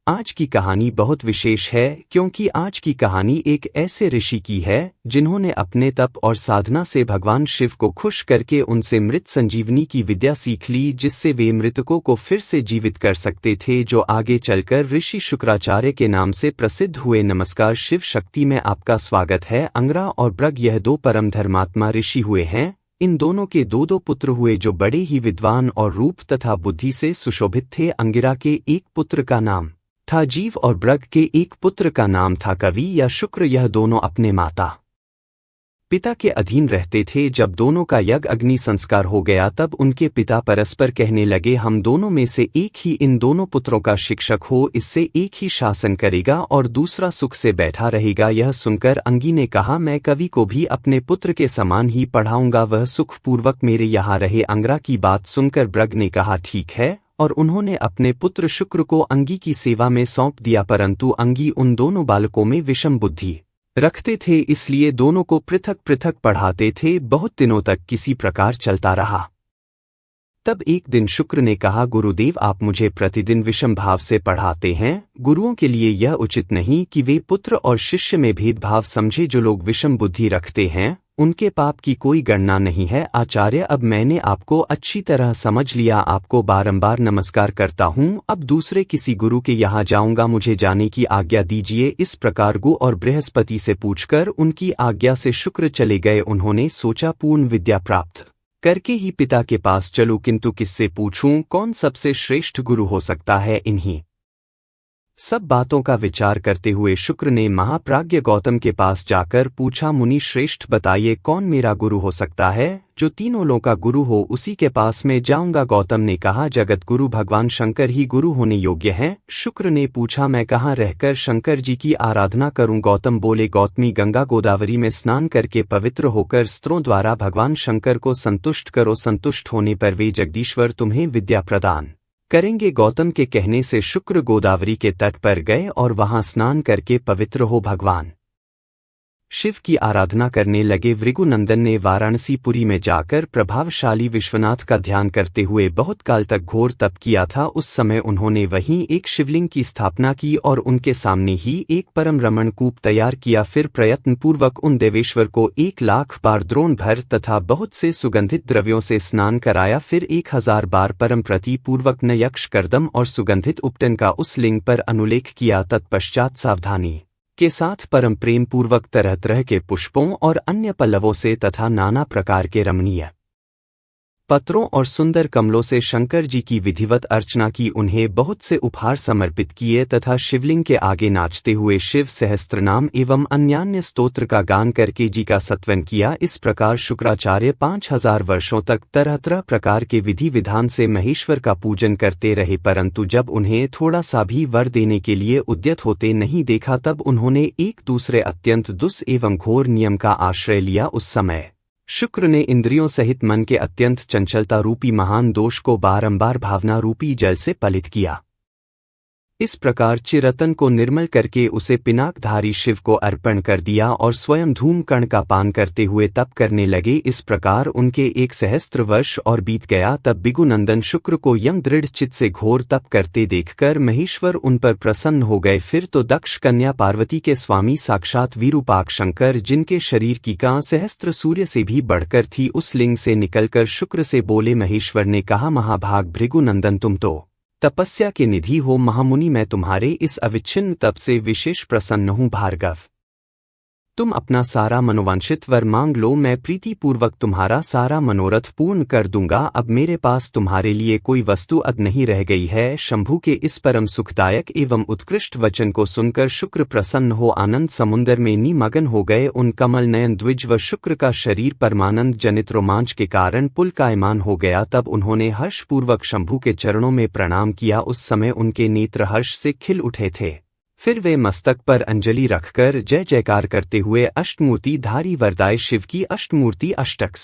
आज की कहानी बहुत विशेष है क्योंकि आज की कहानी एक ऐसे ऋषि की है जिन्होंने अपने तप और साधना से भगवान शिव को खुश करके उनसे मृत संजीवनी की विद्या सीख ली, जिससे वे मृतकों को फिर से जीवित कर सकते थे, जो आगे चलकर ऋषि शुक्राचार्य के नाम से प्रसिद्ध हुए। नमस्कार, शिव शक्ति में आपका स्वागत है। अंगिरा और भृग यह दो परम धर्मात्मा ऋषि हुए हैं। इन दोनों के दो पुत्र हुए जो बड़े ही विद्वान और रूप तथा बुद्धि से सुशोभित थे। अंगिरा के एक पुत्र का नाम था जीव और भृग के एक पुत्र का नाम था कवि या शुक्र। यह दोनों अपने माता पिता के अधीन रहते थे। जब दोनों का यज्ञ अग्नि संस्कार हो गया तब उनके पिता परस्पर कहने लगे, हम दोनों में से एक ही इन दोनों पुत्रों का शिक्षक हो, इससे एक ही शासन करेगा और दूसरा सुख से बैठा रहेगा। यह सुनकर अंगी ने कहा, मैं कवि को भी अपने पुत्र के समान ही पढ़ाऊंगा, वह सुखपूर्वक मेरे यहाँ रहे। अंगिरा की बात सुनकर भृग ने कहा, ठीक है, और उन्होंने अपने पुत्र शुक्र को अंगी की सेवा में सौंप दिया। परंतु अंगी उन दोनों बालकों में विषम बुद्धि रखते थे, इसलिए दोनों को पृथक पृथक पढ़ाते थे। बहुत दिनों तक किसी प्रकार चलता रहा। तब एक दिन शुक्र ने कहा, गुरुदेव, आप मुझे प्रतिदिन विषम भाव से पढ़ाते हैं। गुरुओं के लिए यह उचित नहीं कि वे पुत्र और शिष्य में भेदभाव समझे। जो लोग विषम बुद्धि रखते हैं उनके पाप की कोई गणना नहीं है। आचार्य, अब मैंने आपको अच्छी तरह समझ लिया, आपको बारंबार नमस्कार करता हूँ। अब दूसरे किसी गुरु के यहाँ जाऊंगा, मुझे जाने की आज्ञा दीजिए। इस प्रकार गु और बृहस्पति से पूछकर उनकी आज्ञा से शुक्र चले गए। उन्होंने सोचा, पूर्ण विद्या प्राप्त करके ही पिता के पास चलूं, किंतु किससे पूछूं, कौन सबसे श्रेष्ठ गुरु हो सकता है। इन्हीं सब बातों का विचार करते हुए शुक्र ने महाप्राज्ञ गौतम के पास जाकर पूछा, मुनि श्रेष्ठ, बताइए कौन मेरा गुरु हो सकता है। जो तीनों लोगों का गुरु हो उसी के पास में जाऊंगा। गौतम ने कहा, जगत गुरु भगवान शंकर ही गुरु होने योग्य हैं। शुक्र ने पूछा, मैं कहाँ रहकर शंकर जी की आराधना करूं। गौतम बोले, गौतमी गंगा गोदावरी में स्नान करके पवित्र होकर स्त्रों द्वारा भगवान शंकर को संतुष्ट करो। संतुष्ट होने पर वे जगदीश्वर तुम्हें विद्या प्रदान करेंगे। गौतम के कहने से शुक्र गोदावरी के तट पर गए और वहां स्नान करके पवित्र हो भगवान शिव की आराधना करने लगे। भृगुनंदन ने वाराणसीपुरी में जाकर प्रभावशाली विश्वनाथ का ध्यान करते हुए बहुत काल तक घोर तप किया था। उस समय उन्होंने वहीं एक शिवलिंग की स्थापना की और उनके सामने ही एक परम रमण कूप तैयार किया। फिर प्रयत्नपूर्वक उन देवेश्वर को 1,00,000 बार द्रोण भर तथा बहुत से सुगंधित द्रव्यों से स्नान कराया। फिर 1000 बार परम प्रति पूर्वक न यक्ष कर्दम और सुगंधित उपटन का उस लिंग पर अनुलेख किया। तत्पश्चात सावधानी के साथ परम प्रेम पूर्वक तरह तरह के पुष्पों और अन्य पल्लवों से तथा नाना प्रकार के रमणीय पत्रों और सुंदर कमलों से शंकर जी की विधिवत अर्चना की। उन्हें बहुत से उपहार समर्पित किए तथा शिवलिंग के आगे नाचते हुए शिव सहस्त्रनाम एवं अन्यान्य स्तोत्र का गान करके जी का सत्वन किया। इस प्रकार शुक्राचार्य 5000 वर्षों तक तरह तरह प्रकार के विधि विधान से महेश्वर का पूजन करते रहे, परंतु जब उन्हें थोड़ा सा भी वर देने के लिए उद्यत होते नहीं देखा तब उन्होंने एक दूसरे अत्यंत दुष् एवं घोर नियम का आश्रय लिया। उस समय शुक्र ने इंद्रियों सहित मन के अत्यंत चंचलता रूपी महान दोष को बारंबार भावना रूपी जल से पलित किया। इस प्रकार चिरतन को निर्मल करके उसे पिनाकधारी शिव को अर्पण कर दिया और स्वयं धूम कण का पान करते हुए तप करने लगे। इस प्रकार उनके 1 सहस्त्र वर्ष और बीत गया। तब भृगुनंदन शुक्र को यम दृढ़ चित्त से घोर तप करते देखकर महेश्वर उन पर प्रसन्न हो गए। फिर तो दक्ष कन्या पार्वती के स्वामी साक्षात विरूपाक्ष शंकर, जिनके शरीर की कां सहस्त्र सूर्य से भी बढ़कर थी, उस लिंग से निकलकर शुक्र से बोले। महेश्वर ने कहा, महाभाग भृगुनंदन, तुम तो तपस्या के निधि हो महामुनि, मैं तुम्हारे इस अविच्छिन्न तप से विशेष प्रसन्न हूँ। भार्गव, तुम अपना सारा मनोवांछित वर मांग लो, मैं प्रीतिपूर्वक तुम्हारा सारा मनोरथ पूर्ण कर दूंगा। अब मेरे पास तुम्हारे लिए कोई वस्तु अद नहीं रह गई है। शंभु के इस परम सुखदायक एवं उत्कृष्ट वचन को सुनकर शुक्र प्रसन्न हो आनंद समुद्र में निमग्न हो गए। उन कमल नयन द्विज व शुक्र का शरीर परमानंद जनित रोमांच के कारण पुलकायमान हो गया। तब उन्होंने हर्षपूर्वक शंभु के चरणों में प्रणाम किया। उस समय उनके नेत्र हर्ष से खिल उठे थे। फिर वे मस्तक पर अंजलि रखकर जय जयकार करते हुए अष्टमूर्ति धारी वरदाय शिव की अष्टमूर्ति अष्टक्स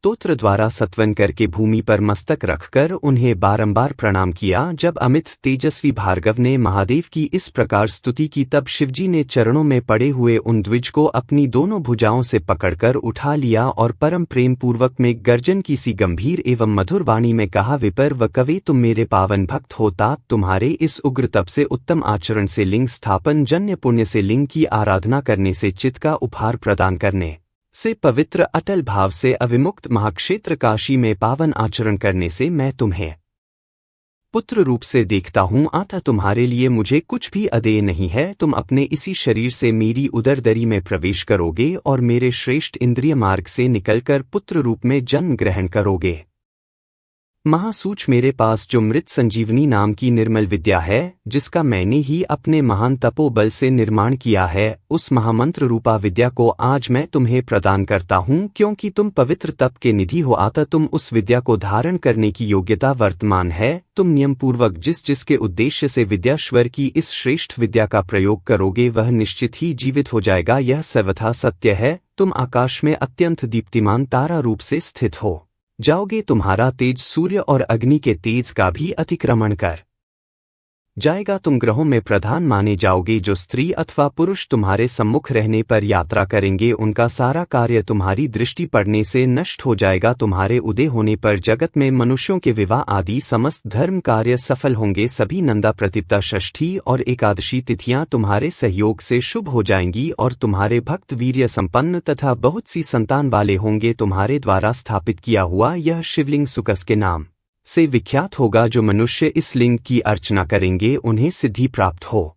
स्तोत्र द्वारा सत्वन करके भूमि पर मस्तक रखकर उन्हें बारंबार प्रणाम किया। जब अमित तेजस्वी भार्गव ने महादेव की इस प्रकार स्तुति की तब शिवजी ने चरणों में पड़े हुए उन द्विज को अपनी दोनों भुजाओं से पकड़कर उठा लिया और परम प्रेम पूर्वक में गर्जन की सी गंभीर एवं मधुर वाणी में कहा, विपर व कवि तुम मेरे पावन भक्त होता, तुम्हारे इस उग्र तप से, उत्तम आचरण से, लिंग स्थापन जन्य पुण्य से, लिंग की आराधना करने से, चित्त का उपहार प्रदान करने से, पवित्र अटल भाव से, अविमुक्त महाक्षेत्र काशी में पावन आचरण करने से मैं तुम्हें पुत्र रूप से देखता हूँ, अतः तुम्हारे लिए मुझे कुछ भी अदेय नहीं है। तुम अपने इसी शरीर से मेरी उदरदरी में प्रवेश करोगे और मेरे श्रेष्ठ इंद्रिय मार्ग से निकलकर पुत्र रूप में जन्म ग्रहण करोगे। महासूच मेरे पास जो मृत संजीवनी नाम की निर्मल विद्या है, जिसका मैंने ही अपने महान तपोबल से निर्माण किया है, उस महामंत्र रूपा विद्या को आज मैं तुम्हें प्रदान करता हूँ, क्योंकि तुम पवित्र तप के निधि हो, अतः तुम उस विद्या को धारण करने की योग्यता वर्तमान है। तुम नियम पूर्वक जिस जिसके उद्देश्य से विद्याश्वर की इस श्रेष्ठ विद्या का प्रयोग करोगे वह निश्चित ही जीवित हो जाएगा, यह सर्वथा सत्य है। तुम आकाश में अत्यंत दीप्तिमान तारा रूप से स्थित हो जाओगे, तुम्हारा तेज सूर्य और अग्नि के तेज का भी अतिक्रमण कर जाएगा। तुम ग्रहों में प्रधान माने जाओगे। जो स्त्री अथवा पुरुष तुम्हारे सम्मुख रहने पर यात्रा करेंगे उनका सारा कार्य तुम्हारी दृष्टि पड़ने से नष्ट हो जाएगा। तुम्हारे उदय होने पर जगत में मनुष्यों के विवाह आदि समस्त धर्म कार्य सफल होंगे। सभी नंदा प्रतिपदा षष्ठी और एकादशी तिथियां तुम्हारे सहयोग से शुभ हो जाएंगी और तुम्हारे भक्त वीर्य संपन्न तथा बहुत सी संतान वाले होंगे। तुम्हारे द्वारा स्थापित किया हुआ यह शिवलिंग सुकस के नाम से विख्यात होगा। जो मनुष्य इस लिंग की अर्चना करेंगे उन्हें सिद्धि प्राप्त हो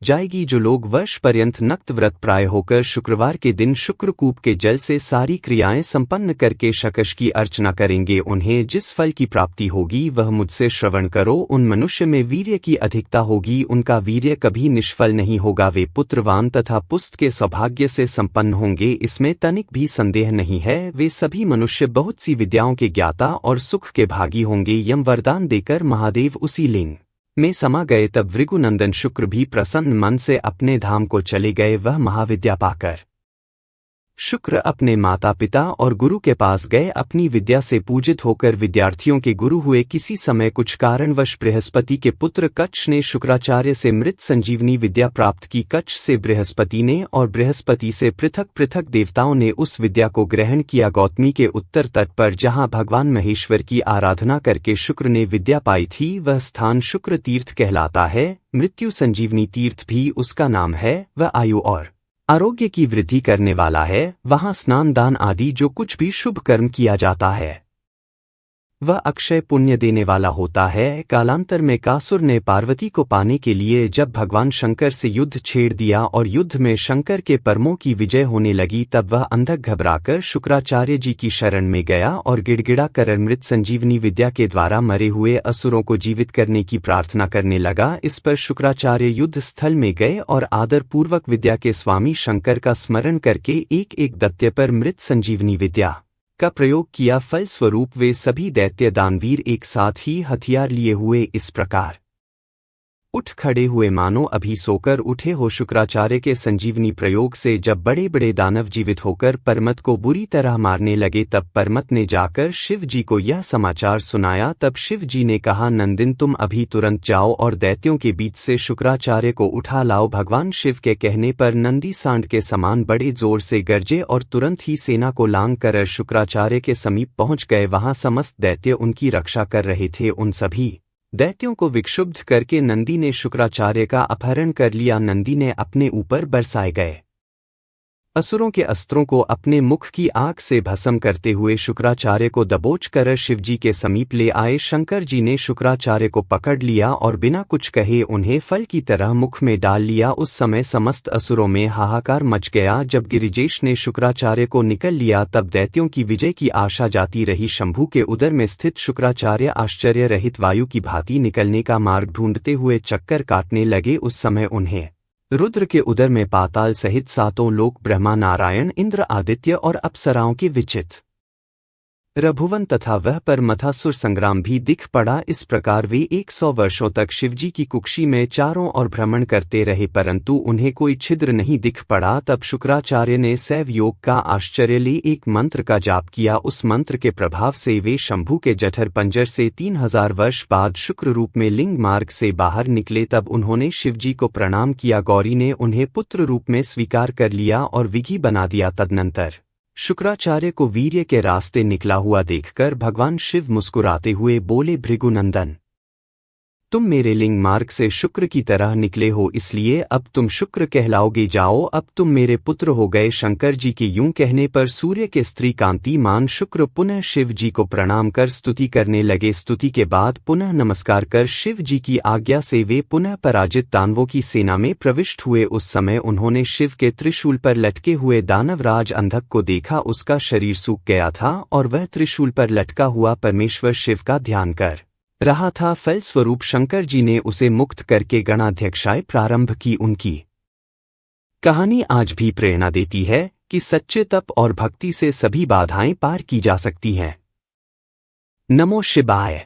जाएगी। जो लोग वर्ष पर्यंत नक्त व्रत प्राय होकर शुक्रवार के दिन शुक्रकूप के जल से सारी क्रियाएं संपन्न करके शकश की अर्चना करेंगे उन्हें जिस फल की प्राप्ति होगी वह मुझसे श्रवण करो। उन मनुष्य में वीर्य की अधिकता होगी, उनका वीर्य कभी निष्फल नहीं होगा। वे पुत्रवान तथा पुस्त के सौभाग्य से संपन्न होंगे, इसमें तनिक भी संदेह नहीं है। वे सभी मनुष्य बहुत सी विद्याओं के ज्ञाता और सुख के भागी होंगे। यम वरदान देकर महादेव उसी लिंग में समा गए। तब भृगुनंदन शुक्र भी प्रसन्न मन से अपने धाम को चले गए। वह महाविद्या पाकर शुक्र अपने माता पिता और गुरु के पास गए। अपनी विद्या से पूजित होकर विद्यार्थियों के गुरु हुए। किसी समय कुछ कारणवश बृहस्पति के पुत्र कच्छ ने शुक्राचार्य से मृत संजीवनी विद्या प्राप्त की। कच्छ से बृहस्पति ने और बृहस्पति से पृथक पृथक देवताओं ने उस विद्या को ग्रहण किया। गौतमी के उत्तर तट पर जहाँ भगवान महेश्वर की आराधना करके शुक्र ने विद्या पाई थी वह स्थान शुक्र तीर्थ कहलाता है। मृत्यु संजीवनी तीर्थ भी उसका नाम है। वह आयु और आरोग्य की वृद्धि करने वाला है। वहाँ स्नान दान आदि जो कुछ भी शुभ कर्म किया जाता है वह अक्षय पुण्य देने वाला होता है। कालांतर में कासुर ने पार्वती को पाने के लिए जब भगवान शंकर से युद्ध छेड़ दिया और युद्ध में शंकर के परमों की विजय होने लगी तब वह अंधक घबराकर शुक्राचार्य जी की शरण में गया और गिड़गिड़ा कर मृत संजीवनी विद्या के द्वारा मरे हुए असुरों को जीवित करने की प्रार्थना करने लगा। इस पर शुक्राचार्य युद्ध स्थल में गए और आदर पूर्वक विद्या के स्वामी शंकर का स्मरण करके एक एक दैत्य पर मृत संजीवनी विद्या का प्रयोग किया। फलस्वरूप वे सभी दैत्य दानवीर एक साथ ही हथियार लिए हुए इस प्रकार उठ खड़े हुए मानो अभी सोकर उठे हो। शुक्राचार्य के संजीवनी प्रयोग से जब बड़े बड़े दानव जीवित होकर परमत को बुरी तरह मारने लगे तब परमत ने जाकर शिव जी को यह समाचार सुनाया। तब शिव जी ने कहा, नंदिन तुम अभी तुरंत जाओ और दैत्यों के बीच से शुक्राचार्य को उठा लाओ। भगवान शिव के कहने पर नंदी सांड के समान बड़े जोर से गरजे और तुरंत ही सेना को लांग कर शुक्राचार्य के समीप पहुंच गए। वहां समस्त दैत्य उनकी रक्षा कर रहे थे। उन सभी दैत्यों को विक्षुब्ध करके नंदी ने शुक्राचार्य का अपहरण कर लिया। नंदी ने अपने ऊपर बरसाए गए असुरों के अस्त्रों को अपने मुख की आग से भस्म करते हुए शुक्राचार्य को दबोच कर शिवजी के समीप ले आए। शंकर जी ने शुक्राचार्य को पकड़ लिया और बिना कुछ कहे उन्हें फल की तरह मुख में डाल लिया। उस समय समस्त असुरों में हाहाकार मच गया। जब गिरिजेश ने शुक्राचार्य को निकल लिया तब दैत्यों की विजय की आशा जाती रही। शंभू के उदर में स्थित शुक्राचार्य आश्चर्य रहित वायु की भांति निकलने का मार्ग ढूंढते हुए चक्कर काटने लगे। उस समय उन्हें रुद्र के उदर में पाताल सहित सातों लोक ब्रह्मा नारायण इंद्र आदित्य और अप्सराओं के विचित्र रघुवन तथा वह पर मथासुर संग्राम भी दिख पड़ा। इस प्रकार वे 100 वर्षों तक शिवजी की कुक्षी में चारों ओर भ्रमण करते रहे, परंतु उन्हें कोई छिद्र नहीं दिख पड़ा। तब शुक्राचार्य ने शैव योग का आश्चर्य ले एक मंत्र का जाप किया। उस मंत्र के प्रभाव से वे शंभू के जठर पंजर से 3000 वर्ष बाद शुक्र रूप में लिंग मार्ग से बाहर निकले। तब उन्होंने शिवजी को प्रणाम किया। गौरी ने उन्हें पुत्र रूप में स्वीकार कर लिया और विधि बना दिया। तदनंतर शुक्राचार्य को वीर्य के रास्ते निकला हुआ देखकर भगवान शिव मुस्कुराते हुए बोले, भृगुनंदन, तुम मेरे लिंग मार्ग से शुक्र की तरह निकले हो, इसलिए अब तुम शुक्र कहलाओगे। जाओ, अब तुम मेरे पुत्र हो गए। शंकर जी के यूं कहने पर सूर्य के स्त्री कांतिमान शुक्र पुनः शिव जी को प्रणाम कर स्तुति करने लगे। स्तुति के बाद पुनः नमस्कार कर शिव जी की आज्ञा से वे पुनः पराजित दानवों की सेना में प्रविष्ट हुए। उस समय उन्होंने शिव के त्रिशूल पर लटके हुए दानवराज अंधक को देखा। उसका शरीर सूख गया था और वह त्रिशूल पर लटका हुआ परमेश्वर शिव का ध्यान कर रहा था। फलस्वरूप शंकर जी ने उसे मुक्त करके गणाध्यक्षाएं प्रारंभ की। उनकी कहानी आज भी प्रेरणा देती है कि सच्चे तप और भक्ति से सभी बाधाएं पार की जा सकती हैं। नमो शिवाय।